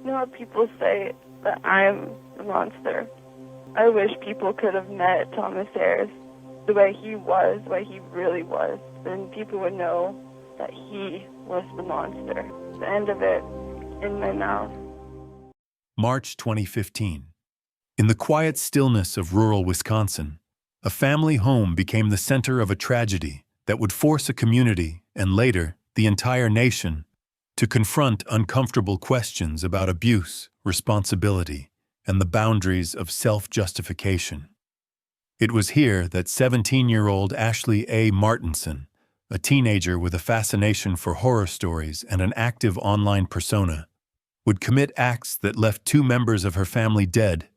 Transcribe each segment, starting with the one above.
know how people say that I'm the monster? I wish people could have met Thomas Ayers the way he was, the way he really was. Then people would know that he was the monster. The end of it in my mouth. March 2015. In the quiet stillness of rural Wisconsin, a family home became the center of a tragedy that would force a community, and later the entire nation, to confront uncomfortable questions about abuse, responsibility, and the boundaries of self-justification. It was here that 17-year-old Ashley A. Martinson, a teenager with a fascination for horror stories and an active online persona, would commit acts that left 2 members of her family dead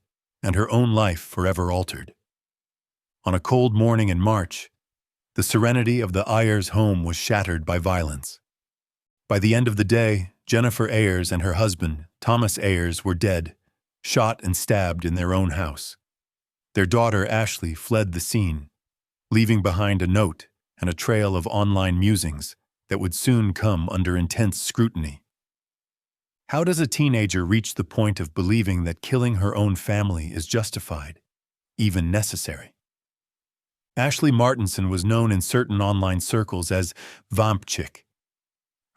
and her own life forever altered. On a cold morning in March, the serenity of the Ayers home was shattered by violence. By the end of the day, Jennifer Ayers and her husband, Thomas Ayers, were dead, shot and stabbed in their own house. Their daughter, Ashley, fled the scene, leaving behind a note and a trail of online musings that would soon come under intense scrutiny. How does a teenager reach the point of believing that killing her own family is justified, even necessary? Ashley Martinson was known in certain online circles as Vamp Chick.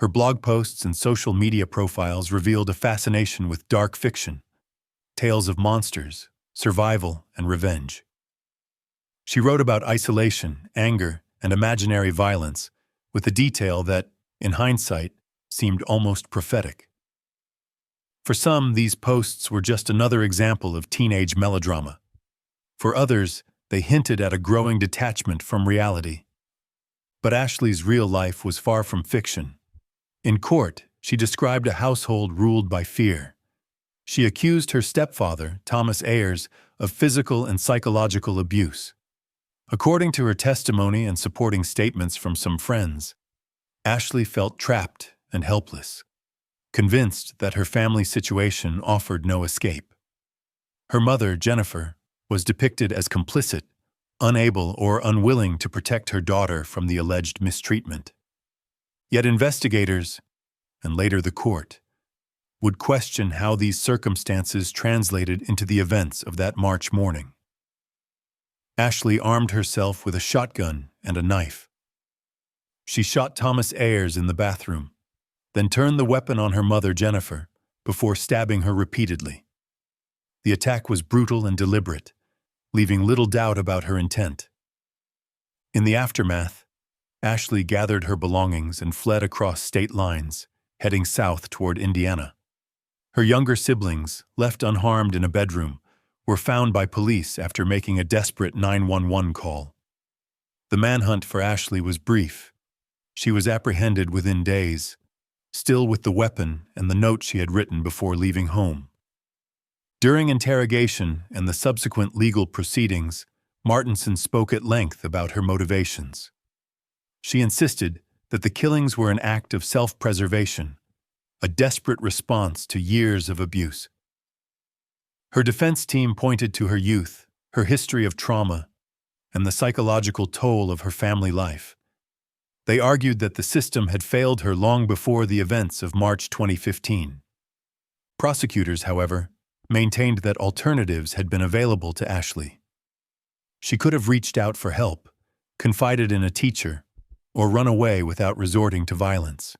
Her blog posts and social media profiles revealed a fascination with dark fiction, tales of monsters, survival, and revenge. She wrote about isolation, anger, and imaginary violence with a detail that, in hindsight, seemed almost prophetic. For some, these posts were just another example of teenage melodrama. For others, they hinted at a growing detachment from reality. But Ashley's real life was far from fiction. In court, she described a household ruled by fear. She accused her stepfather, Thomas Ayers, of physical and psychological abuse. According to her testimony and supporting statements from some friends, Ashley felt trapped and helpless, convinced that her family situation offered no escape. Her mother, Jennifer, was depicted as complicit, unable or unwilling to protect her daughter from the alleged mistreatment. Yet investigators, and later the court, would question how these circumstances translated into the events of that March morning. Ashley armed herself with a shotgun and a knife. She shot Thomas Ayers in the bathroom, then turned the weapon on her mother, Jennifer, before stabbing her repeatedly. The attack was brutal and deliberate, leaving little doubt about her intent. In the aftermath, Ashley gathered her belongings and fled across state lines, heading south toward Indiana. Her younger siblings, left unharmed in a bedroom, were found by police after making a desperate 911 call. The manhunt for Ashley was brief. She was apprehended within days, still with the weapon and the note she had written before leaving home. During interrogation and the subsequent legal proceedings, Martinson spoke at length about her motivations. She insisted that the killings were an act of self-preservation, a desperate response to years of abuse. Her defense team pointed to her youth, her history of trauma, and the psychological toll of her family life. They argued that the system had failed her long before the events of March 2015. Prosecutors, however, maintained that alternatives had been available to Ashley. She could have reached out for help, confided in a teacher, or run away without resorting to violence.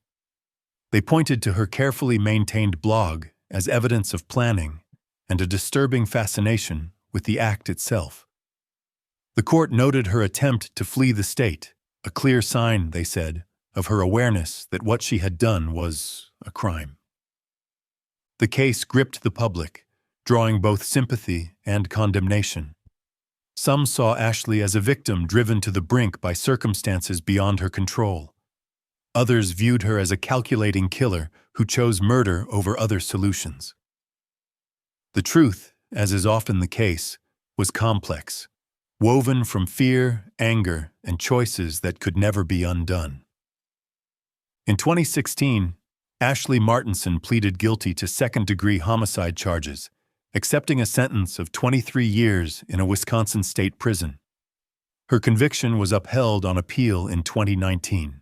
They pointed to her carefully maintained blog as evidence of planning and a disturbing fascination with the act itself. The court noted her attempt to flee the state, a clear sign, they said, of her awareness that what she had done was a crime. The case gripped the public, drawing both sympathy and condemnation. Some saw Ashley as a victim driven to the brink by circumstances beyond her control. Others viewed her as a calculating killer who chose murder over other solutions. The truth, as is often the case, was complex, woven from fear, anger, and choices that could never be undone. In 2016, Ashley Martinson pleaded guilty to second-degree homicide charges, accepting a sentence of 23 years in a Wisconsin state prison. Her conviction was upheld on appeal in 2019.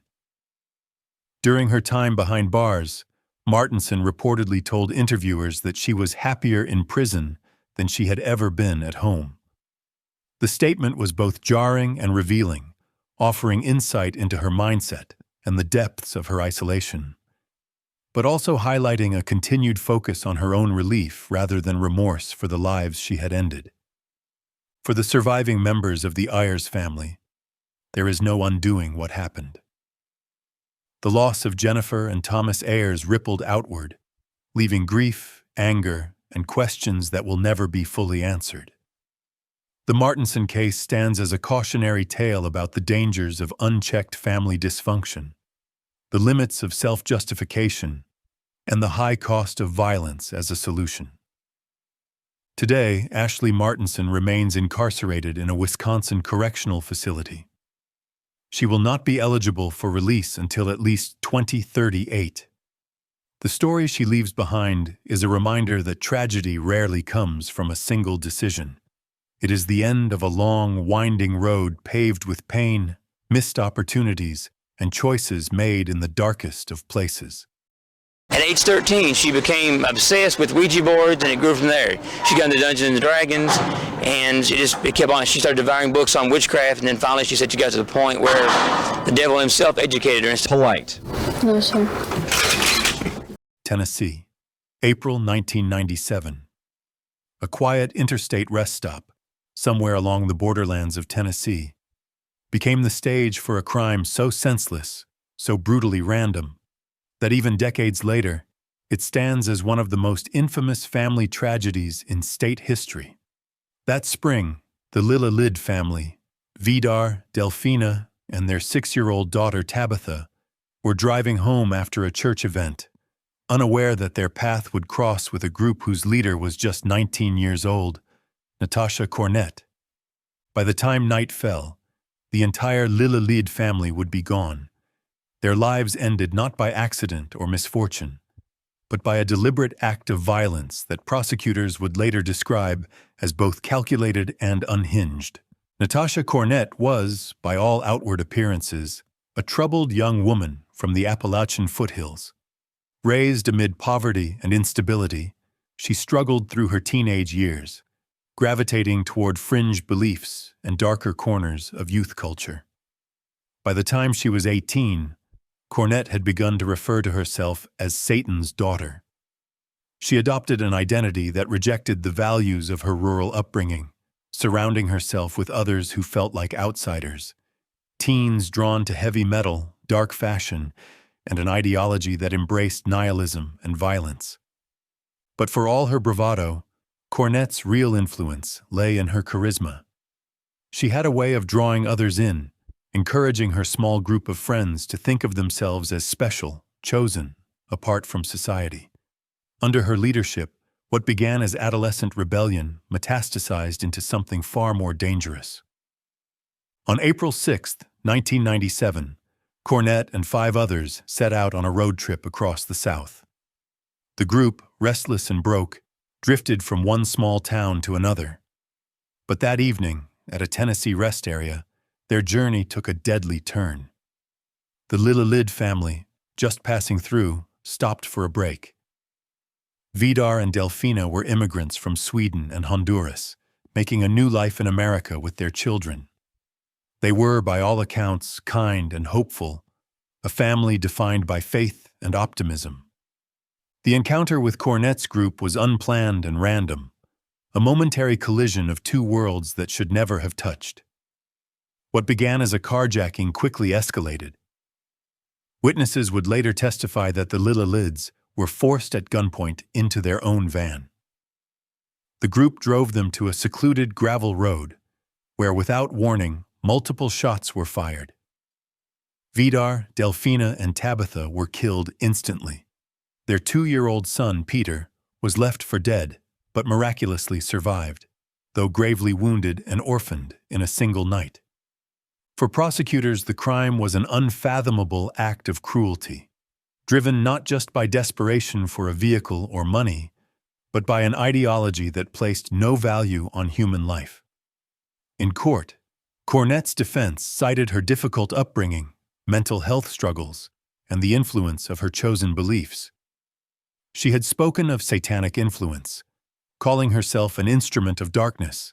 During her time behind bars, Martinson reportedly told interviewers that she was happier in prison than she had ever been at home. The statement was both jarring and revealing, offering insight into her mindset and the depths of her isolation, but also highlighting a continued focus on her own relief rather than remorse for the lives she had ended. For the surviving members of the Ayers family, there is no undoing what happened. The loss of Jennifer and Thomas Ayers rippled outward, leaving grief, anger, and questions that will never be fully answered. The Martinson case stands as a cautionary tale about the dangers of unchecked family dysfunction, the limits of self-justification, and the high cost of violence as a solution. Today, Ashley Martinson remains incarcerated in a Wisconsin correctional facility. She will not be eligible for release until at least 2038. The story she leaves behind is a reminder that tragedy rarely comes from a single decision. It is the end of a long, winding road paved with pain, missed opportunities, and choices made in the darkest of places. At age 13, she became obsessed with Ouija boards, and it grew from there. She got into Dungeons and Dragons, and it kept on. She started devouring books on witchcraft, and then finally she said she got to the point where the devil himself educated her. Polite. No, sir. Tennessee, April 1997. A quiet interstate rest stop, somewhere along the borderlands of Tennessee, became the stage for a crime so senseless, so brutally random, that even decades later, it stands as one of the most infamous family tragedies in state history. That spring, the Lilla Lid family, Vidar, Delphina, and their 6-year-old daughter Tabitha, were driving home after a church event, unaware that their path would cross with a group whose leader was just 19 years old, Natasha Cornett. By the time night fell, the entire Lilla Lid family would be gone. Their lives ended not by accident or misfortune, but by a deliberate act of violence that prosecutors would later describe as both calculated and unhinged. Natasha Cornett was, by all outward appearances, a troubled young woman from the Appalachian foothills. Raised amid poverty and instability, she struggled through her teenage years, gravitating toward fringe beliefs and darker corners of youth culture. By the time she was 18, Cornett had begun to refer to herself as Satan's daughter. She adopted an identity that rejected the values of her rural upbringing, surrounding herself with others who felt like outsiders, teens drawn to heavy metal, dark fashion, and an ideology that embraced nihilism and violence. But for all her bravado, Cornett's real influence lay in her charisma. She had a way of drawing others in, encouraging her small group of friends to think of themselves as special, chosen, apart from society. Under her leadership, what began as adolescent rebellion metastasized into something far more dangerous. On April 6, 1997, Cornett and 5 others set out on a road trip across the South. The group, restless and broke, drifted from one small town to another. But that evening, at a Tennessee rest area, their journey took a deadly turn. The Lilla Lid family, just passing through, stopped for a break. Vidar and Delphina were immigrants from Sweden and Honduras, making a new life in America with their children. They were, by all accounts, kind and hopeful, a family defined by faith and optimism. The encounter with Cornett's group was unplanned and random, a momentary collision of two worlds that should never have touched. What began as a carjacking quickly escalated. Witnesses would later testify that the Lilla Lids were forced at gunpoint into their own van. The group drove them to a secluded gravel road, where without warning, multiple shots were fired. Vidar, Delphina, and Tabitha were killed instantly. Their 2-year-old son, Peter, was left for dead, but miraculously survived, though gravely wounded and orphaned in a single night. For prosecutors, the crime was an unfathomable act of cruelty, driven not just by desperation for a vehicle or money, but by an ideology that placed no value on human life. In court, Cornett's defense cited her difficult upbringing, mental health struggles, and the influence of her chosen beliefs. She had spoken of satanic influence, calling herself an instrument of darkness.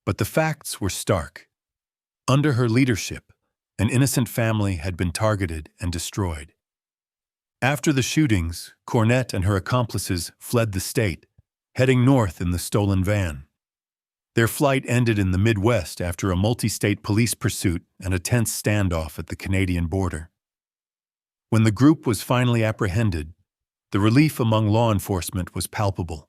But the facts were stark. Under her leadership, an innocent family had been targeted and destroyed. After the shootings, Cornett and her accomplices fled the state, heading north in the stolen van. Their flight ended in the Midwest after a multi-state police pursuit and a tense standoff at the Canadian border. When the group was finally apprehended, the relief among law enforcement was palpable.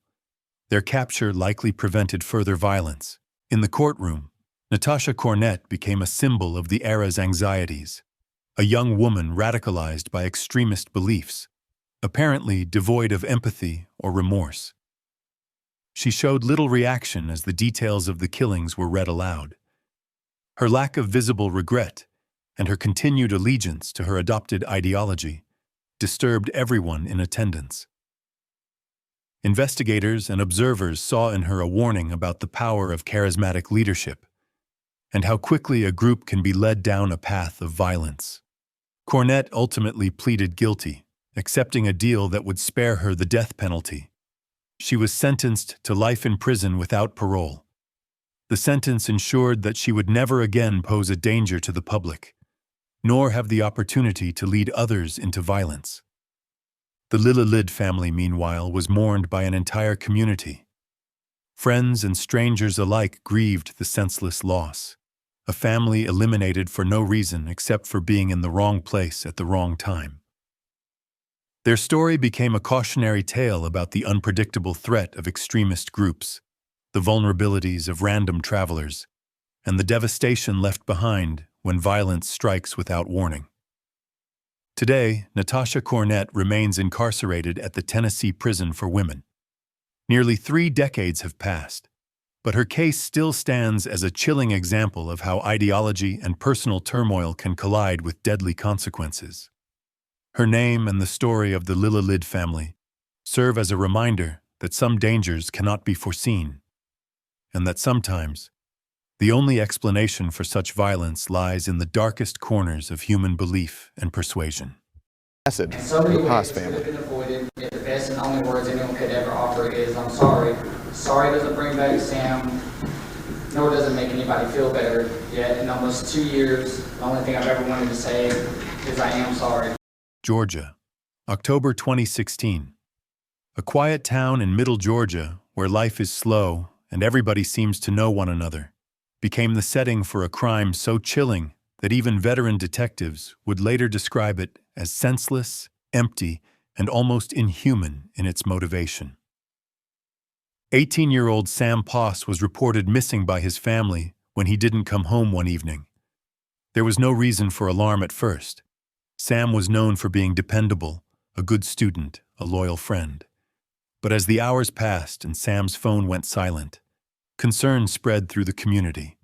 Their capture likely prevented further violence. In the courtroom, Natasha Cornett became a symbol of the era's anxieties, a young woman radicalized by extremist beliefs, apparently devoid of empathy or remorse. She showed little reaction as the details of the killings were read aloud. Her lack of visible regret and her continued allegiance to her adopted ideology disturbed everyone in attendance. Investigators and observers saw in her a warning about the power of charismatic leadership and how quickly a group can be led down a path of violence. Cornett ultimately pleaded guilty, accepting a deal that would spare her the death penalty. She was sentenced to life in prison without parole. The sentence ensured that she would never again pose a danger to the public, nor have the opportunity to lead others into violence. The Lillelid family, meanwhile, was mourned by an entire community. Friends and strangers alike grieved the senseless loss, a family eliminated for no reason except for being in the wrong place at the wrong time. Their story became a cautionary tale about the unpredictable threat of extremist groups, the vulnerabilities of random travelers, and the devastation left behind when violence strikes without warning. Today, Natasha Cornett remains incarcerated at the Tennessee Prison for Women. Nearly 3 decades have passed, but her case still stands as a chilling example of how ideology and personal turmoil can collide with deadly consequences. Her name and the story of the Lillelid family serve as a reminder that some dangers cannot be foreseen, and that sometimes the only explanation for such violence lies in the darkest corners of human belief and persuasion. Acid, So many the ways Haas could have family. been avoided, yet the best and only words anyone could ever offer is, "I'm sorry." Sorry doesn't bring back Sam, nor does it make anybody feel better. Yet in almost 2 years, the only thing I've ever wanted to say is I am sorry. Georgia, October 2016. A quiet town in middle Georgia, where life is slow and everybody seems to know one another, became the setting for a crime so chilling that even veteran detectives would later describe it as senseless, empty, and almost inhuman in its motivation. 18-year-old Sam Poss was reported missing by his family when he didn't come home one evening. There was no reason for alarm at first. Sam was known for being dependable, a good student, a loyal friend. But as the hours passed and Sam's phone went silent, concern spread through the community.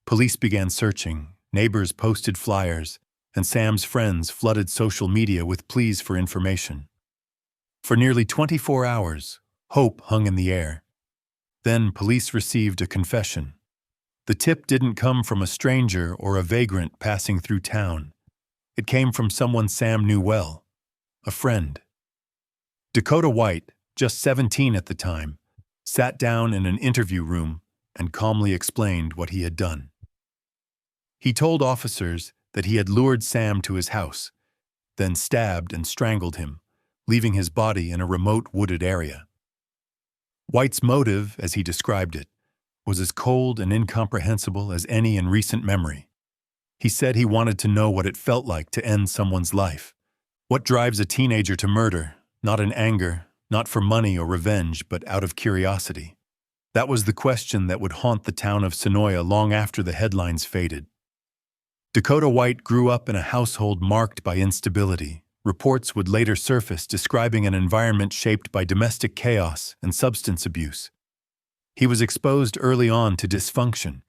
Police began searching, neighbors posted flyers, and Sam's friends flooded social media with pleas for information. For nearly 24 hours, hope hung in the air. Then police received a confession. The tip didn't come from a stranger or a vagrant passing through town. It came from someone Sam knew well, a friend. Dakota White, just 17 at the time, sat down in an interview room and calmly explained what he had done. He told officers that he had lured Sam to his house, then stabbed and strangled him, leaving his body in a remote wooded area. White's motive, as he described it, was as cold and incomprehensible as any in recent memory. He said he wanted to know what it felt like to end someone's life. What drives a teenager to murder, not in anger, not for money or revenge, but out of curiosity? That was the question that would haunt the town of Sonoya long after the headlines faded. Dakota White grew up in a household marked by instability. Reports would later surface describing an environment shaped by domestic chaos and substance abuse. He was exposed early on to dysfunction,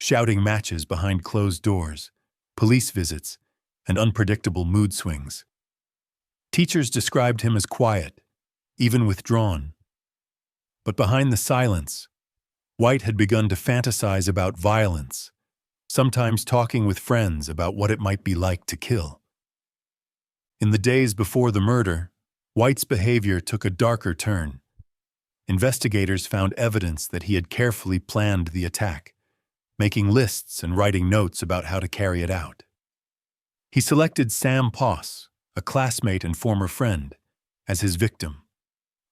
shouting matches behind closed doors, police visits, and unpredictable mood swings. Teachers described him as quiet, even withdrawn. But behind the silence, White had begun to fantasize about violence, sometimes talking with friends about what it might be like to kill. In the days before the murder, White's behavior took a darker turn. Investigators found evidence that he had carefully planned the attack, making lists and writing notes about how to carry it out. He selected Sam Poss, a classmate and former friend, as his victim.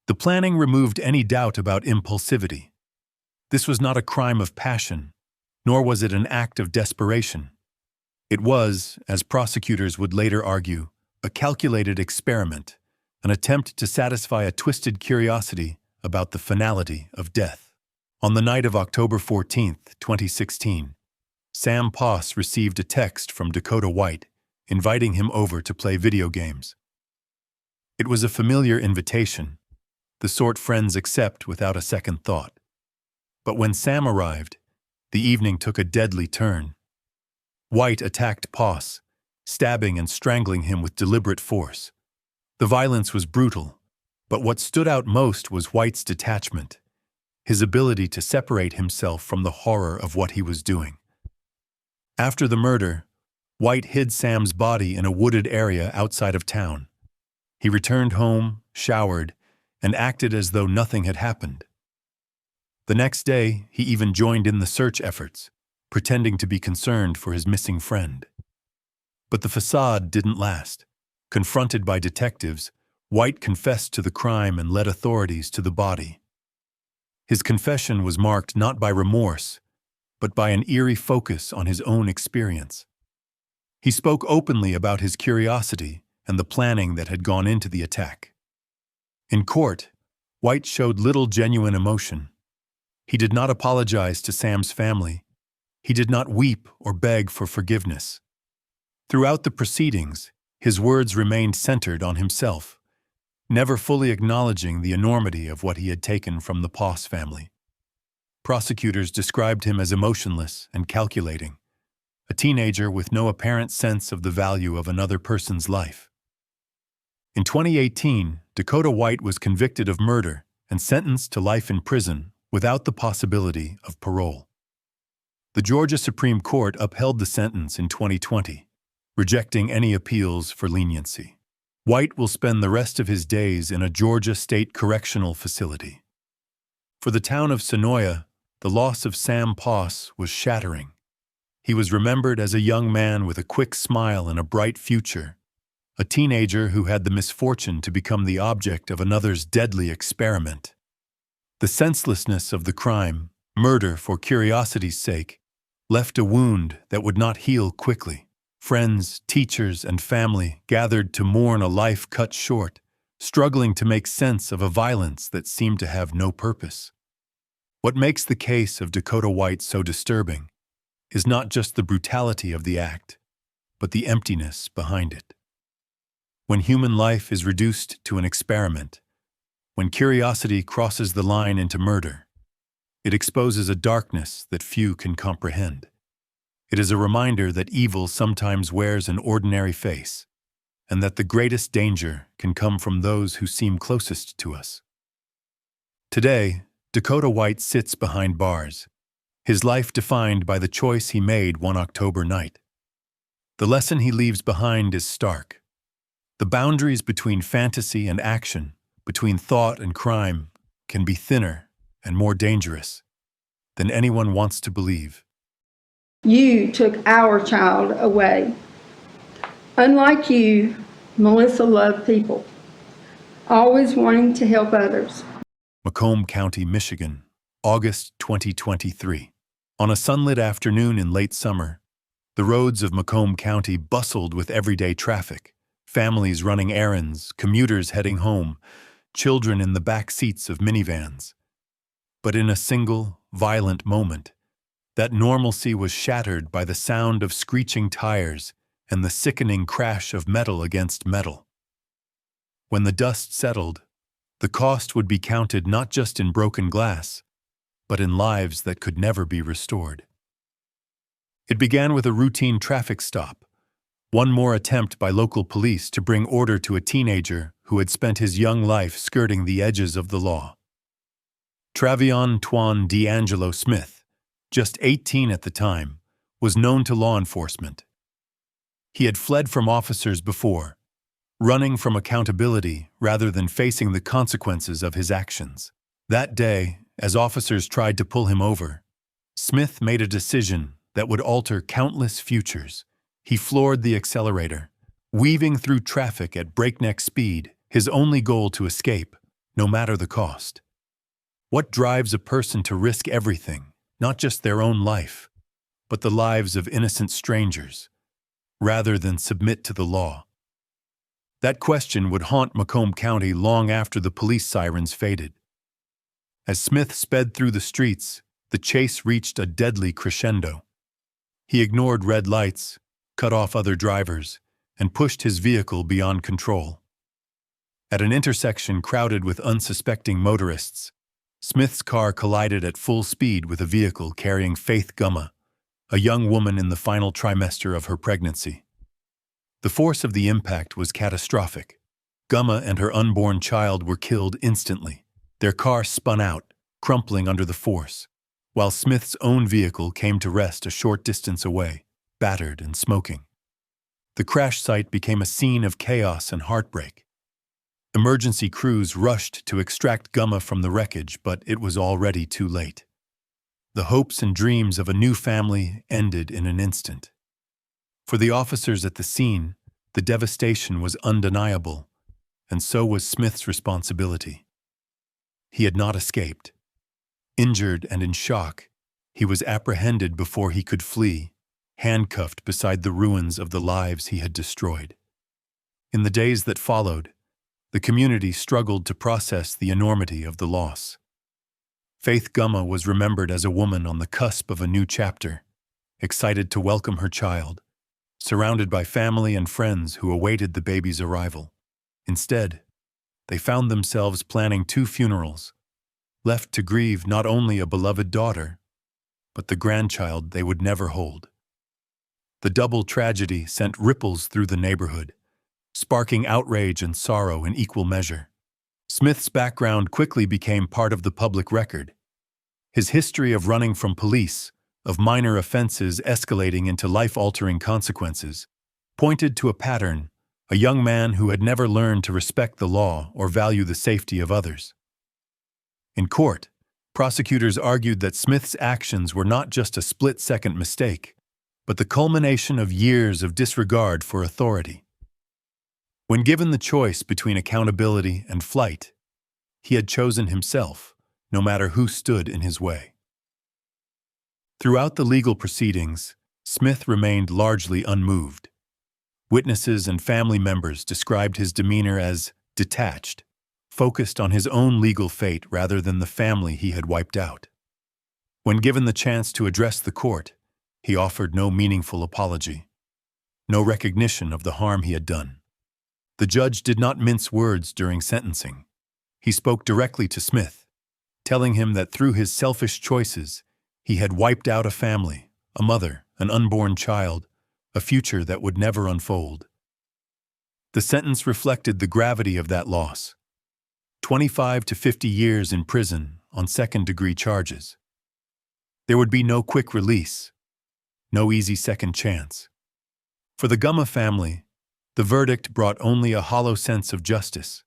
The planning removed any doubt about impulsivity. This was not a crime of passion, nor was it an act of desperation. It was, as prosecutors would later argue, a calculated experiment, an attempt to satisfy a twisted curiosity about the finality of death. On the night of October 14, 2016, Sam Poss received a text from Dakota White inviting him over to play video games. It was a familiar invitation, the sort friends accept without a second thought. But when Sam arrived, the evening took a deadly turn. White attacked Poss, stabbing and strangling him with deliberate force. The violence was brutal, but what stood out most was White's detachment, his ability to separate himself from the horror of what he was doing. After the murder, White hid Sam's body in a wooded area outside of town. He returned home, showered, and acted as though nothing had happened. The next day, he even joined in the search efforts, pretending to be concerned for his missing friend. But the facade didn't last. Confronted by detectives, White confessed to the crime and led authorities to the body. His confession was marked not by remorse, but by an eerie focus on his own experience. He spoke openly about his curiosity and the planning that had gone into the attack. In court, White showed little genuine emotion. He did not apologize to Sam's family. He did not weep or beg for forgiveness. Throughout the proceedings, his words remained centered on himself, never fully acknowledging the enormity of what he had taken from the Poss family. Prosecutors described him as emotionless and calculating, a teenager with no apparent sense of the value of another person's life. In 2018, Dakota White was convicted of murder and sentenced to life in prison without the possibility of parole. The Georgia Supreme Court upheld the sentence in 2020, rejecting any appeals for leniency. White will spend the rest of his days in a Georgia State Correctional Facility. For the town of Sonoya, the loss of Sam Poss was shattering. He was remembered as a young man with a quick smile and a bright future, a teenager who had the misfortune to become the object of another's deadly experiment. The senselessness of the crime, murder for curiosity's sake, left a wound that would not heal quickly. Friends, teachers, and family gathered to mourn a life cut short, struggling to make sense of a violence that seemed to have no purpose. What makes the case of Dakota White so disturbing is not just the brutality of the act, but the emptiness behind it. When human life is reduced to an experiment, when curiosity crosses the line into murder, it exposes a darkness that few can comprehend. It is a reminder that evil sometimes wears an ordinary face, and that the greatest danger can come from those who seem closest to us. Today, Dakota White sits behind bars, his life defined by the choice he made one October night. The lesson he leaves behind is stark. The boundaries between fantasy and action, between thought and crime, can be thinner and more dangerous than anyone wants to believe. You took our child away. Unlike you, Melissa loved people, always wanting to help others. Macomb County, Michigan, August 2023. On a sunlit afternoon in late summer, the roads of Macomb County bustled with everyday traffic, families running errands, commuters heading home, children in the back seats of minivans. But in a single, violent moment, that normalcy was shattered by the sound of screeching tires and the sickening crash of metal against metal. When the dust settled, the cost would be counted not just in broken glass, but in lives that could never be restored. It began with a routine traffic stop, one more attempt by local police to bring order to a teenager who had spent his young life skirting the edges of the law. Travion Twan D'Angelo Smith, just 18 at the time, was known to law enforcement. He had fled from officers before, running from accountability rather than facing the consequences of his actions. That day, as officers tried to pull him over, Smith made a decision that would alter countless futures. He floored the accelerator, weaving through traffic at breakneck speed, his only goal to escape, no matter the cost. What drives a person to risk everything, not just their own life, but the lives of innocent strangers, rather than submit to the law? That question would haunt Macomb County long after the police sirens faded. As Smith sped through the streets, the chase reached a deadly crescendo. He ignored red lights, cut off other drivers, and pushed his vehicle beyond control. At an intersection crowded with unsuspecting motorists, Smith's car collided at full speed with a vehicle carrying Faith Gumma, a young woman in the final trimester of her pregnancy. The force of the impact was catastrophic. Gumma and her unborn child were killed instantly. Their car spun out, crumpling under the force, while Smith's own vehicle came to rest a short distance away, battered and smoking. The crash site became a scene of chaos and heartbreak. Emergency crews rushed to extract Gumma from the wreckage, but it was already too late. The hopes and dreams of a new family ended in an instant. For the officers at the scene, the devastation was undeniable, and so was Smith's responsibility. He had not escaped. Injured and in shock, he was apprehended before he could flee, handcuffed beside the ruins of the lives he had destroyed. In the days that followed, the community struggled to process the enormity of the loss. Faith Gumma was remembered as a woman on the cusp of a new chapter, excited to welcome her child, surrounded by family and friends who awaited the baby's arrival. Instead, they found themselves planning 2 funerals, left to grieve not only a beloved daughter, but the grandchild they would never hold. The double tragedy sent ripples through the neighborhood, sparking outrage and sorrow in equal measure. Smith's background quickly became part of the public record. His history of running from police, of minor offenses escalating into life-altering consequences, pointed to a pattern: a young man who had never learned to respect the law or value the safety of others. In court, prosecutors argued that Smith's actions were not just a split-second mistake, but the culmination of years of disregard for authority. When given the choice between accountability and flight, he had chosen himself, no matter who stood in his way. Throughout the legal proceedings, Smith remained largely unmoved. Witnesses and family members described his demeanor as detached, focused on his own legal fate rather than the family he had wiped out. When given the chance to address the court, he offered no meaningful apology, no recognition of the harm he had done. The judge did not mince words during sentencing. He spoke directly to Smith, telling him that through his selfish choices, he had wiped out a family, a mother, an unborn child, a future that would never unfold. The sentence reflected the gravity of that loss: 25 to 50 years in prison on second-degree charges. There would be no quick release, no easy second chance. For the Gumma family, the verdict brought only a hollow sense of justice.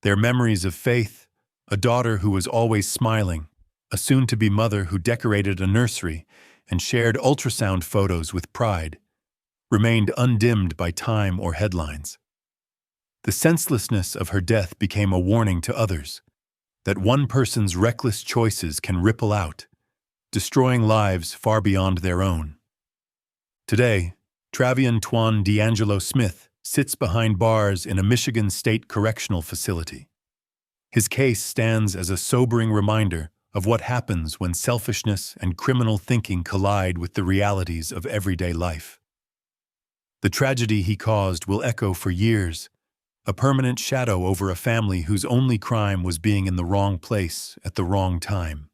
Their memories of Faith, a daughter who was always smiling, a soon-to-be mother who decorated a nursery and shared ultrasound photos with pride, remained undimmed by time or headlines. The senselessness of her death became a warning to others that one person's reckless choices can ripple out, destroying lives far beyond their own. Today, Travian Twan D'Angelo Smith sits behind bars in a Michigan State Correctional Facility. His case stands as a sobering reminder of what happens when selfishness and criminal thinking collide with the realities of everyday life. The tragedy he caused will echo for years, a permanent shadow over a family whose only crime was being in the wrong place at the wrong time.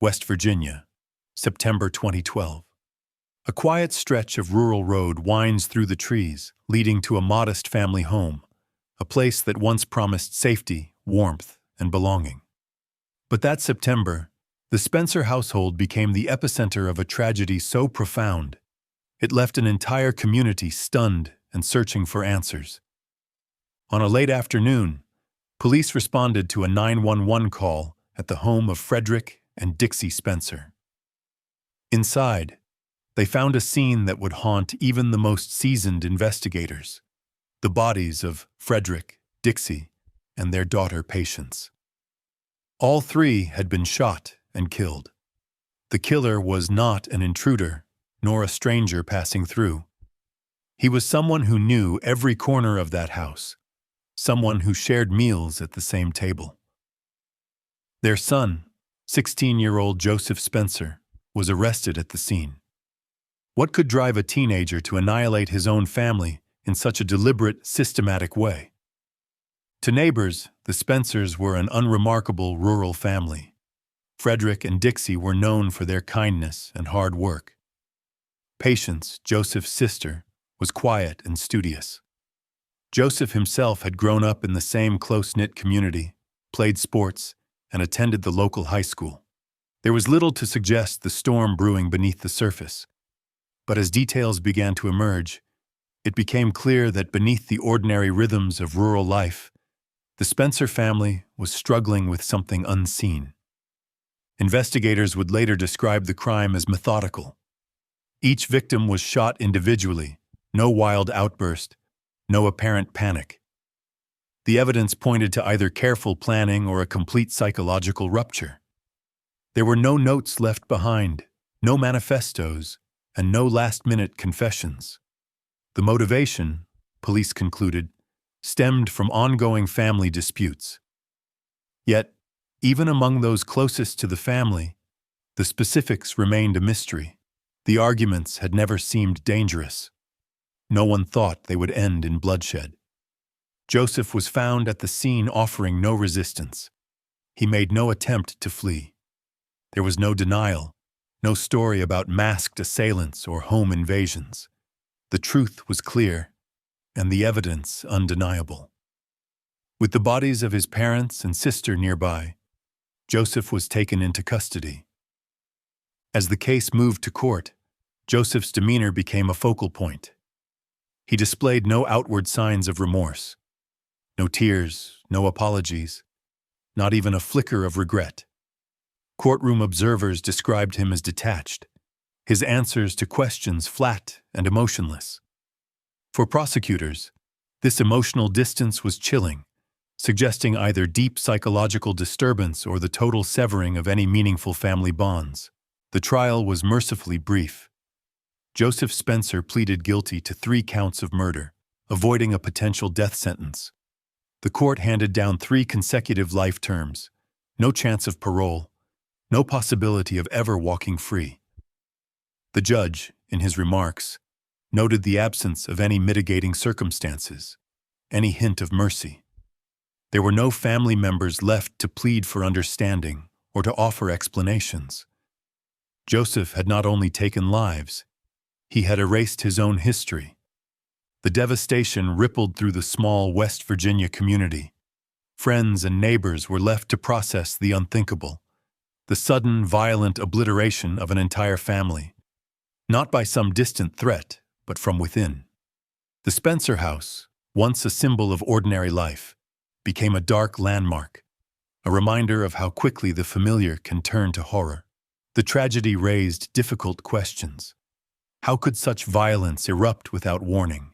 West Virginia, September 2012. A quiet stretch of rural road winds through the trees, leading to a modest family home, a place that once promised safety, warmth, and belonging. But that September, the Spencer household became the epicenter of a tragedy so profound, it left an entire community stunned and searching for answers. On a late afternoon, police responded to a 911 call at the home of Frederick and Dixie Spencer. Inside, they found a scene that would haunt even the most seasoned investigators: the bodies of Frederick, Dixie, and their daughter Patience. All three had been shot and killed. The killer was not an intruder, nor a stranger passing through. He was someone who knew every corner of that house, someone who shared meals at the same table. Their son, 16-year-old Joseph Spencer, was arrested at the scene. What could drive a teenager to annihilate his own family in such a deliberate, systematic way? To neighbors, the Spencers were an unremarkable rural family. Frederick and Dixie were known for their kindness and hard work. Patience, Joseph's sister, was quiet and studious. Joseph himself had grown up in the same close-knit community, played sports, and attended the local high school. There was little to suggest the storm brewing beneath the surface. But as details began to emerge, it became clear that beneath the ordinary rhythms of rural life, the Spencer family was struggling with something unseen. Investigators would later describe the crime as methodical. Each victim was shot individually, no wild outburst, no apparent panic. The evidence pointed to either careful planning or a complete psychological rupture. There were no notes left behind, no manifestos, and no last-minute confessions. The motivation, police concluded, stemmed from ongoing family disputes. Yet, even among those closest to the family, the specifics remained a mystery. The arguments had never seemed dangerous. No one thought they would end in bloodshed. Joseph was found at the scene offering no resistance. He made no attempt to flee. There was no denial, no story about masked assailants or home invasions. The truth was clear, and the evidence undeniable. With the bodies of his parents and sister nearby, Joseph was taken into custody. As the case moved to court, Joseph's demeanor became a focal point. He displayed no outward signs of remorse. No tears, no apologies, not even a flicker of regret. Courtroom observers described him as detached, his answers to questions flat and emotionless. For prosecutors, this emotional distance was chilling, suggesting either deep psychological disturbance or the total severing of any meaningful family bonds. The trial was mercifully brief. Joseph Spencer pleaded guilty to 3 counts of murder, avoiding a potential death sentence. The court handed down 3 consecutive life terms, no chance of parole, no possibility of ever walking free. The judge, in his remarks, noted the absence of any mitigating circumstances, any hint of mercy. There were no family members left to plead for understanding or to offer explanations. Joseph had not only taken lives, he had erased his own history. The devastation rippled through the small West Virginia community. Friends and neighbors were left to process the unthinkable, the sudden, violent obliteration of an entire family, not by some distant threat, but from within. The Spencer house, once a symbol of ordinary life, became a dark landmark, a reminder of how quickly the familiar can turn to horror. The tragedy raised difficult questions. How could such violence erupt without warning?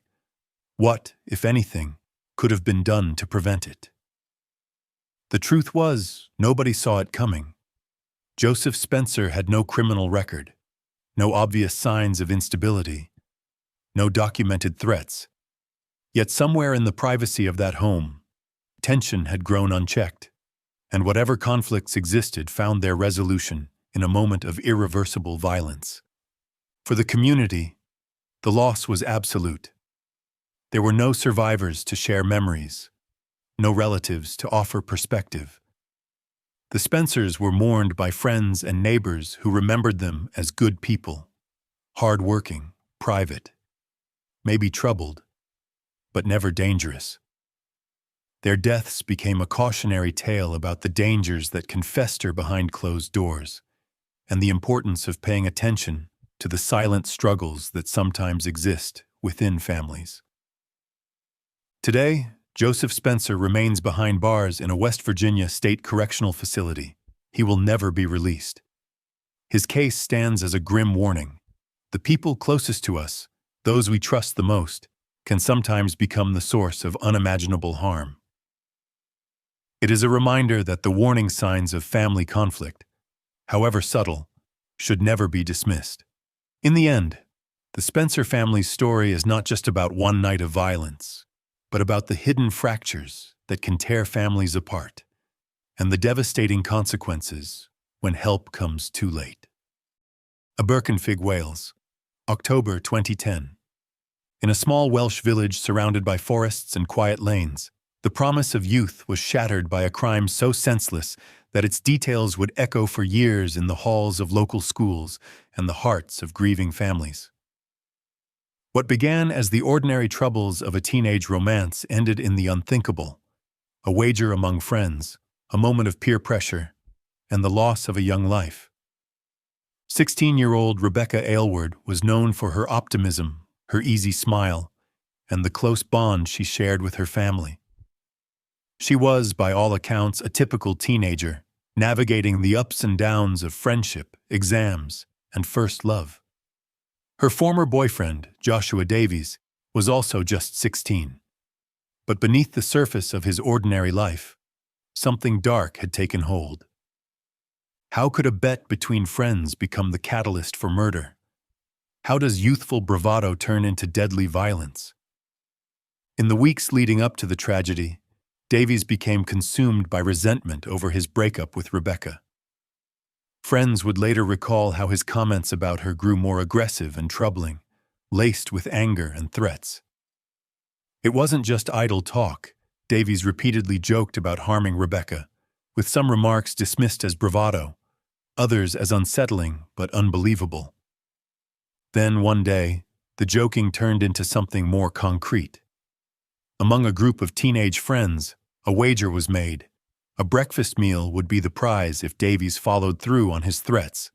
What, if anything, could have been done to prevent it? The truth was, nobody saw it coming. Joseph Spencer had no criminal record, no obvious signs of instability, no documented threats. Yet somewhere in the privacy of that home, tension had grown unchecked, and whatever conflicts existed found their resolution in a moment of irreversible violence. For the community, the loss was absolute. There were no survivors to share memories, no relatives to offer perspective. The Spencers were mourned by friends and neighbors who remembered them as good people, hard-working, private, maybe troubled, but never dangerous. Their deaths became a cautionary tale about the dangers that can fester behind closed doors, and the importance of paying attention to the silent struggles that sometimes exist within families. Today, Joseph Spencer remains behind bars in a West Virginia state correctional facility. He will never be released. His case stands as a grim warning. The people closest to us, those we trust the most, can sometimes become the source of unimaginable harm. It is a reminder that the warning signs of family conflict, however subtle, should never be dismissed. In the end, the Spencer family's story is not just about one night of violence, but about the hidden fractures that can tear families apart and the devastating consequences when help comes too late. Aberconfig, Wales, October 2010. In a small Welsh village surrounded by forests and quiet lanes, the promise of youth was shattered by a crime so senseless that its details would echo for years in the halls of local schools and the hearts of grieving families. What began as the ordinary troubles of a teenage romance ended in the unthinkable: a wager among friends, a moment of peer pressure, and the loss of a young life. 16-year-old Rebecca Aylward was known for her optimism, her easy smile, and the close bond she shared with her family. She was, by all accounts, a typical teenager, navigating the ups and downs of friendship, exams, and first love. Her former boyfriend, Joshua Davies, was also just 16. But beneath the surface of his ordinary life, something dark had taken hold. How could a bet between friends become the catalyst for murder? How does youthful bravado turn into deadly violence? In the weeks leading up to the tragedy, Davies became consumed by resentment over his breakup with Rebecca. Friends would later recall how his comments about her grew more aggressive and troubling, laced with anger and threats. It wasn't just idle talk. Davies repeatedly joked about harming Rebecca, with some remarks dismissed as bravado, others as unsettling but unbelievable. Then, one day, the joking turned into something more concrete. Among a group of teenage friends, a wager was made. A breakfast meal would be the prize if Davies followed through on his threats.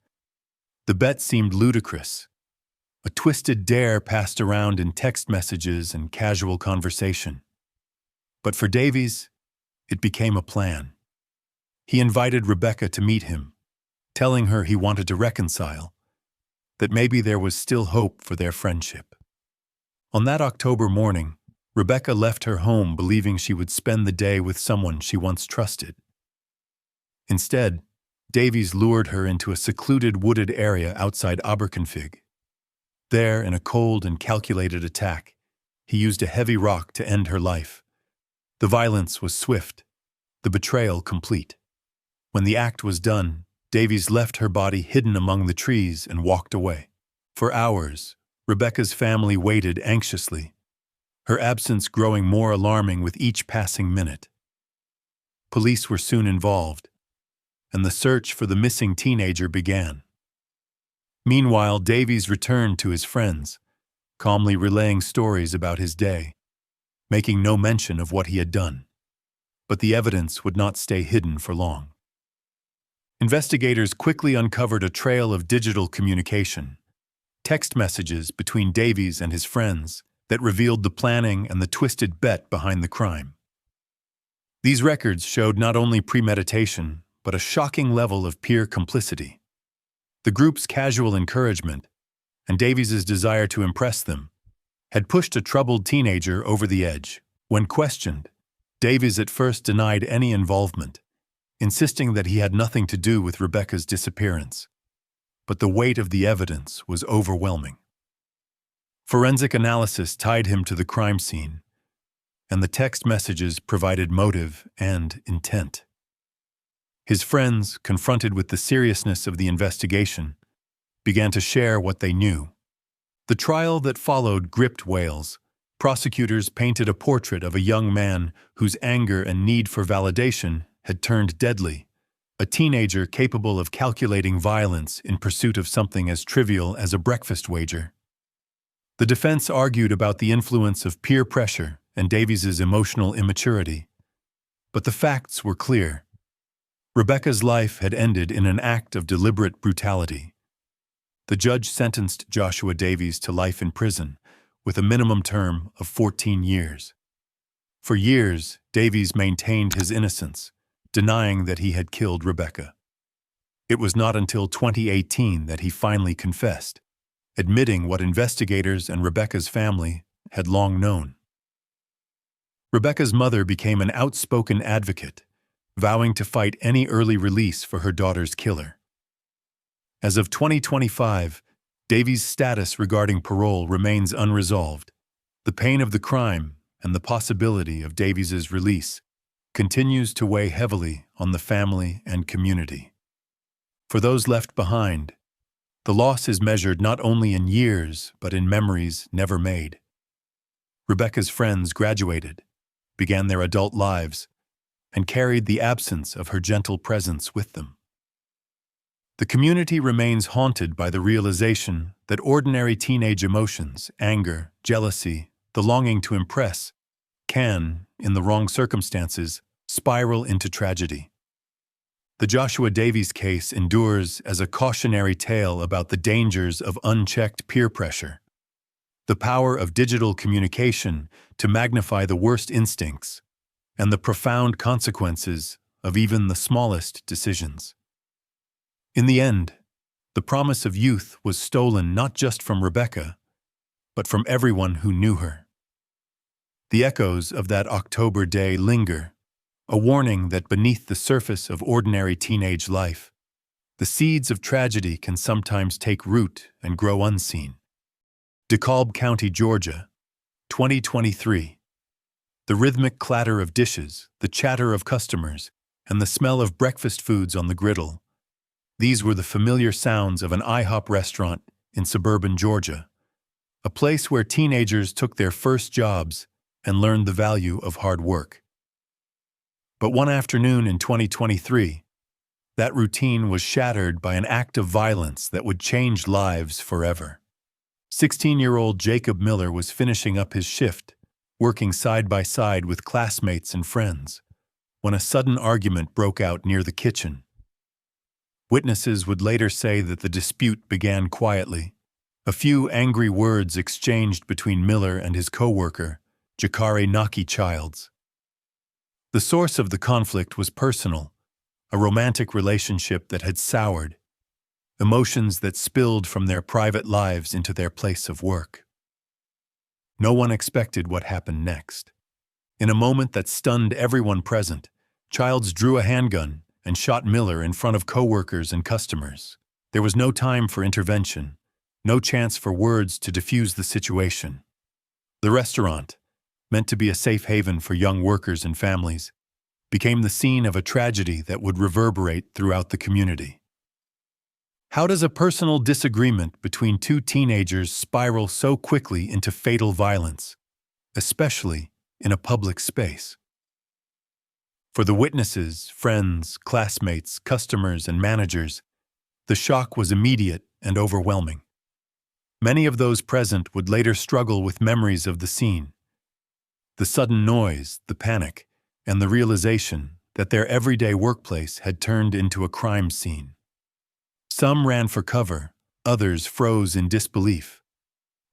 The bet seemed ludicrous. A twisted dare passed around in text messages and casual conversation. But for Davies, it became a plan. He invited Rebecca to meet him, telling her he wanted to reconcile, that maybe there was still hope for their friendship. On that October morning, Rebecca left her home believing she would spend the day with someone she once trusted. Instead, Davies lured her into a secluded wooded area outside Aberconfig. There, in a cold and calculated attack, he used a heavy rock to end her life. The violence was swift, the betrayal complete. When the act was done, Davies left her body hidden among the trees and walked away. For hours, Rebecca's family waited anxiously, her absence growing more alarming with each passing minute. Police were soon involved, and the search for the missing teenager began. Meanwhile, Davies returned to his friends, calmly relaying stories about his day, making no mention of what he had done. But the evidence would not stay hidden for long. Investigators quickly uncovered a trail of digital communication, text messages between Davies and his friends, that revealed the planning and the twisted bet behind the crime. These records showed not only premeditation, but a shocking level of peer complicity. The group's casual encouragement, and Davies's desire to impress them, had pushed a troubled teenager over the edge. When questioned, Davies at first denied any involvement, insisting that he had nothing to do with Rebecca's disappearance. But the weight of the evidence was overwhelming. Forensic analysis tied him to the crime scene, and the text messages provided motive and intent. His friends, confronted with the seriousness of the investigation, began to share what they knew. The trial that followed gripped Wales. Prosecutors painted a portrait of a young man whose anger and need for validation had turned deadly, a teenager capable of calculating violence in pursuit of something as trivial as a breakfast wager. The defense argued about the influence of peer pressure and Davies's emotional immaturity. But the facts were clear. Rebecca's life had ended in an act of deliberate brutality. The judge sentenced Joshua Davies to life in prison, with a minimum term of 14 years. For years, Davies maintained his innocence, denying that he had killed Rebecca. It was not until 2018 that he finally confessed, admitting what investigators and Rebecca's family had long known. Rebecca's mother became an outspoken advocate, vowing to fight any early release for her daughter's killer. As of 2025, Davies' status regarding parole remains unresolved. The pain of the crime and the possibility of Davies' release continues to weigh heavily on the family and community. For those left behind, the loss is measured not only in years but in memories never made. Rebecca's friends graduated, began their adult lives, and carried the absence of her gentle presence with them. The community remains haunted by the realization that ordinary teenage emotions, anger, jealousy, the longing to impress, can, in the wrong circumstances, spiral into tragedy. The Joshua Davies case endures as a cautionary tale about the dangers of unchecked peer pressure, the power of digital communication to magnify the worst instincts, and the profound consequences of even the smallest decisions. In the end, the promise of youth was stolen not just from Rebecca, but from everyone who knew her. The echoes of that October day linger, a warning that beneath the surface of ordinary teenage life, the seeds of tragedy can sometimes take root and grow unseen. DeKalb County, Georgia, 2023. The rhythmic clatter of dishes, the chatter of customers, and the smell of breakfast foods on the griddle. These were the familiar sounds of an IHOP restaurant in suburban Georgia, a place where teenagers took their first jobs and learned the value of hard work. But one afternoon in 2023, that routine was shattered by an act of violence that would change lives forever. 16-year-old Jacob Miller was finishing up his shift, working side by side with classmates and friends, when a sudden argument broke out near the kitchen. Witnesses would later say that the dispute began quietly, a few angry words exchanged between Miller and his co-worker, Jakari Naki Childs. The source of the conflict was personal, a romantic relationship that had soured, emotions that spilled from their private lives into their place of work. No one expected what happened next. In a moment that stunned everyone present, Childs drew a handgun and shot Miller in front of coworkers and customers. There was no time for intervention, no chance for words to diffuse the situation. The restaurant, meant to be a safe haven for young workers and families, became the scene of a tragedy that would reverberate throughout the community. How does a personal disagreement between two teenagers spiral so quickly into fatal violence, especially in a public space? For the witnesses, friends, classmates, customers, and managers, the shock was immediate and overwhelming. Many of those present would later struggle with memories of the scene, the sudden noise, the panic, and the realization that their everyday workplace had turned into a crime scene. Some ran for cover, others froze in disbelief.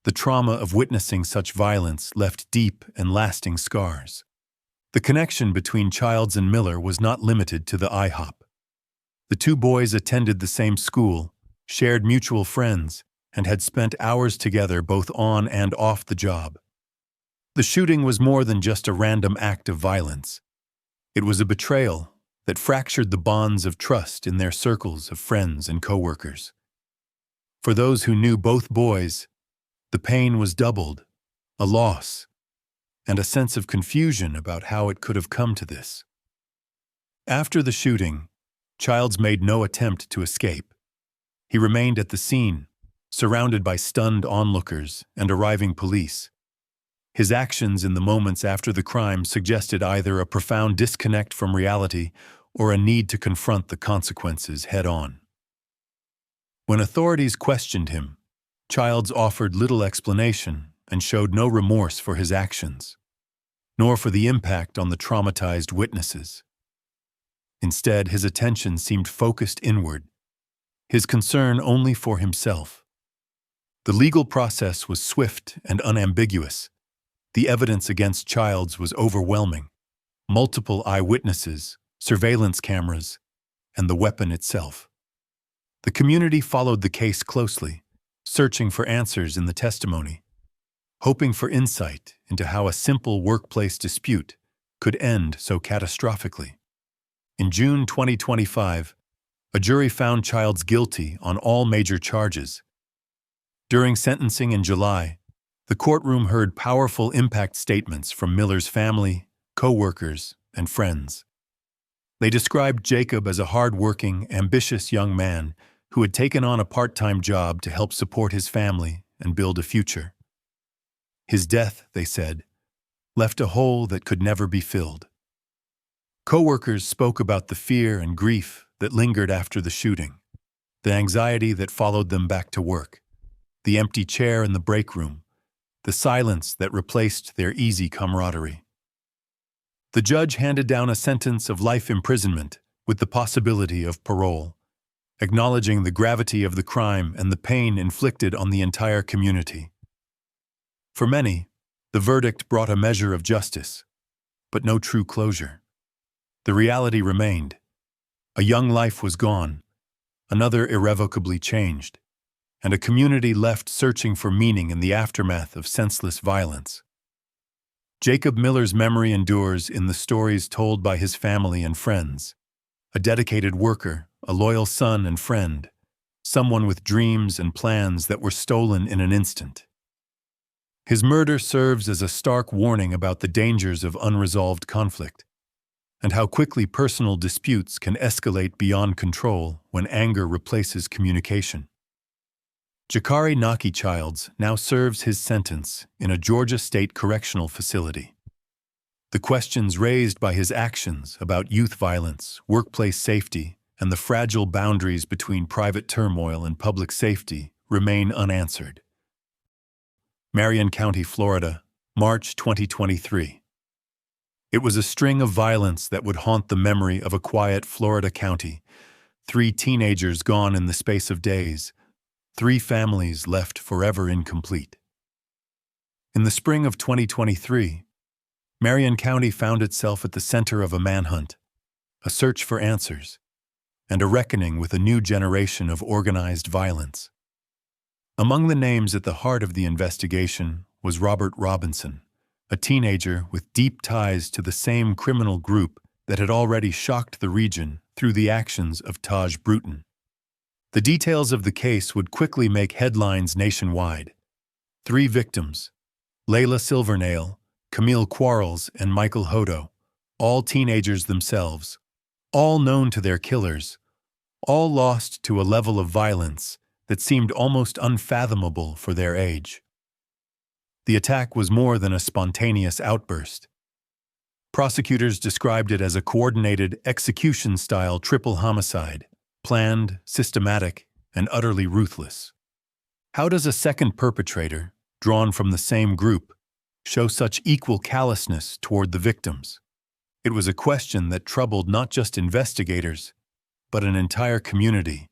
The trauma of witnessing such violence left deep and lasting scars. The connection between Childs and Miller was not limited to the IHOP. The two boys attended the same school, shared mutual friends, and had spent hours together both on and off the job. The shooting was more than just a random act of violence. It was a betrayal that fractured the bonds of trust in their circles of friends and coworkers. For those who knew both boys, the pain was doubled, a loss, and a sense of confusion about how it could have come to this. After the shooting, Childs made no attempt to escape. He remained at the scene, surrounded by stunned onlookers and arriving police. His actions in the moments after the crime suggested either a profound disconnect from reality or a need to confront the consequences head-on. When authorities questioned him, Childs offered little explanation and showed no remorse for his actions, nor for the impact on the traumatized witnesses. Instead, his attention seemed focused inward, his concern only for himself. The legal process was swift and unambiguous. The evidence against Childs was overwhelming. Multiple eyewitnesses, surveillance cameras, and the weapon itself. The community followed the case closely, searching for answers in the testimony, hoping for insight into how a simple workplace dispute could end so catastrophically. In June 2025, a jury found Childs guilty on all major charges. During sentencing in July, the courtroom heard powerful impact statements from Miller's family, co-workers, and friends. They described Jacob as a hard-working, ambitious young man who had taken on a part-time job to help support his family and build a future. His death, they said, left a hole that could never be filled. Co-workers spoke about the fear and grief that lingered after the shooting, the anxiety that followed them back to work, the empty chair in the break room, the silence that replaced their easy camaraderie. The judge handed down a sentence of life imprisonment with the possibility of parole, acknowledging the gravity of the crime and the pain inflicted on the entire community. For many, the verdict brought a measure of justice, but no true closure. The reality remained. A young life was gone, another irrevocably changed, and a community left searching for meaning in the aftermath of senseless violence. Jacob Miller's memory endures in the stories told by his family and friends. A dedicated worker, a loyal son and friend, someone with dreams and plans that were stolen in an instant. His murder serves as a stark warning about the dangers of unresolved conflict, and how quickly personal disputes can escalate beyond control when anger replaces communication. Jakari Naki Childs now serves his sentence in a Georgia State Correctional Facility. The questions raised by his actions about youth violence, workplace safety, and the fragile boundaries between private turmoil and public safety remain unanswered. Marion County, Florida, March 2023. It was a string of violence that would haunt the memory of a quiet Florida county. 3 teenagers gone in the space of days. 3 families left forever incomplete. In the spring of 2023, Marion County found itself at the center of a manhunt, a search for answers, and a reckoning with a new generation of organized violence. Among the names at the heart of the investigation was Robert Robinson, a teenager with deep ties to the same criminal group that had already shocked the region through the actions of Taj Bruton. The details of the case would quickly make headlines nationwide. 3 victims, Layla Silvernail, Camille Quarles, and Michael Hodo, all teenagers themselves, all known to their killers, all lost to a level of violence that seemed almost unfathomable for their age. The attack was more than a spontaneous outburst. Prosecutors described it as a coordinated, execution-style triple homicide, planned, systematic, and utterly ruthless. How does a second perpetrator, drawn from the same group, show such equal callousness toward the victims? It was a question that troubled not just investigators, but an entire community.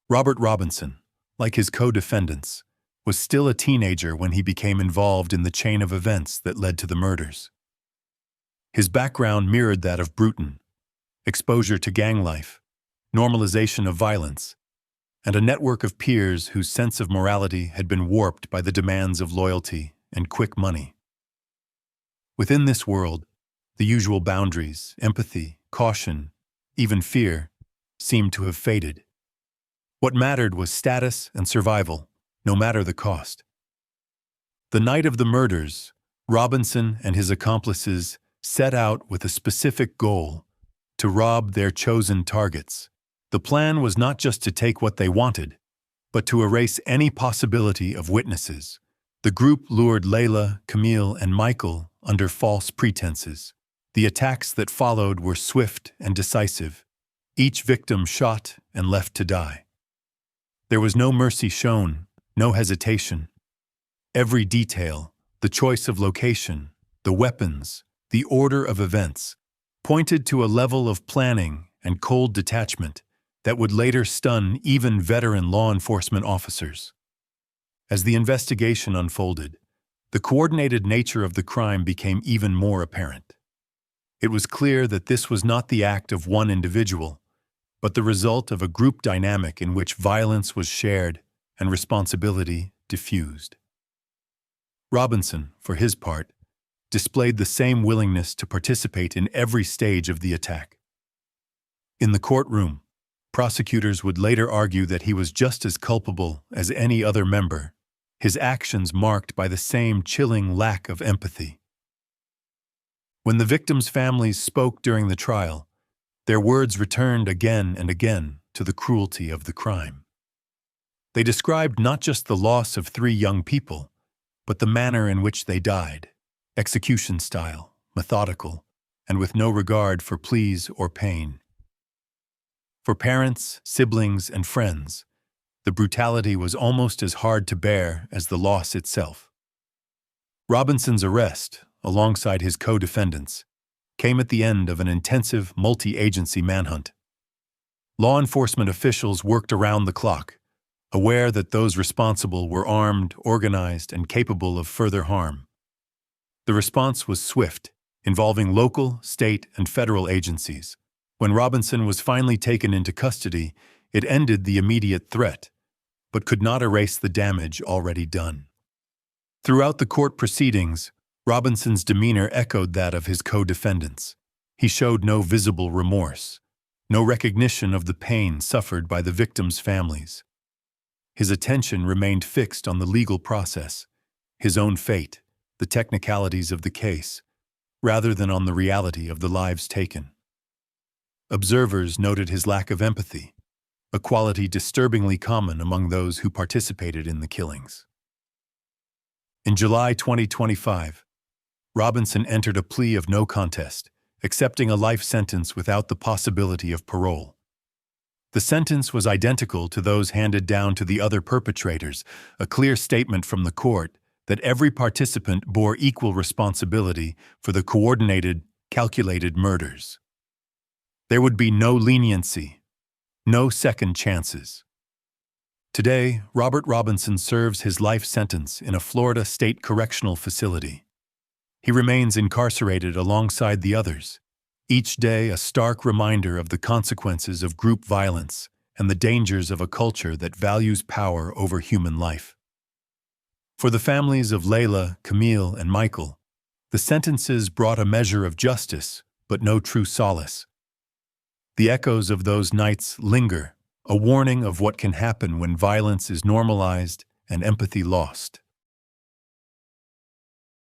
Robert Robinson, like his co-defendants, was still a teenager when he became involved in the chain of events that led to the murders. His background mirrored that of Bruton: exposure to gang life, normalization of violence, and a network of peers whose sense of morality had been warped by the demands of loyalty and quick money. Within this world, the usual boundaries, empathy, caution, even fear, seemed to have faded. What mattered was status and survival, no matter the cost. The night of the murders, Robinson and his accomplices set out with a specific goal: to rob their chosen targets. The plan was not just to take what they wanted, but to erase any possibility of witnesses. The group lured Layla, Camille, and Michael under false pretenses. The attacks that followed were swift and decisive, each victim shot and left to die. There was no mercy shown, no hesitation. Every detail, the choice of location, the weapons, the order of events, pointed to a level of planning and cold detachment that would later stun even veteran law enforcement officers. As the investigation unfolded, the coordinated nature of the crime became even more apparent. It was clear that this was not the act of one individual, but the result of a group dynamic in which violence was shared and responsibility diffused. Robinson, for his part, displayed the same willingness to participate in every stage of the attack. In the courtroom, prosecutors would later argue that he was just as culpable as any other member, his actions marked by the same chilling lack of empathy. When the victims' families spoke during the trial, their words returned again and again to the cruelty of the crime. They described not just the loss of 3 young people, but the manner in which they died, execution style, methodical, and with no regard for pleas or pain. For parents, siblings, and friends, the brutality was almost as hard to bear as the loss itself. Robinson's arrest, alongside his co-defendants, came at the end of an intensive multi-agency manhunt. Law enforcement officials worked around the clock, aware that those responsible were armed, organized, and capable of further harm. The response was swift, involving local, state, and federal agencies. When Robinson was finally taken into custody, it ended the immediate threat, but could not erase the damage already done. Throughout the court proceedings, Robinson's demeanor echoed that of his co-defendants. He showed no visible remorse, no recognition of the pain suffered by the victims' families. His attention remained fixed on the legal process, his own fate, the technicalities of the case, rather than on the reality of the lives taken. Observers noted his lack of empathy, a quality disturbingly common among those who participated in the killings. In July 2025, Robinson entered a plea of no contest, accepting a life sentence without the possibility of parole. The sentence was identical to those handed down to the other perpetrators, a clear statement from the court that every participant bore equal responsibility for the coordinated, calculated murders. There would be no leniency, no second chances. Today, Robert Robinson serves his life sentence in a Florida state correctional facility. He remains incarcerated alongside the others, each day a stark reminder of the consequences of group violence and the dangers of a culture that values power over human life. For the families of Layla, Camille, and Michael, the sentences brought a measure of justice, but no true solace. The echoes of those nights linger, a warning of what can happen when violence is normalized and empathy lost.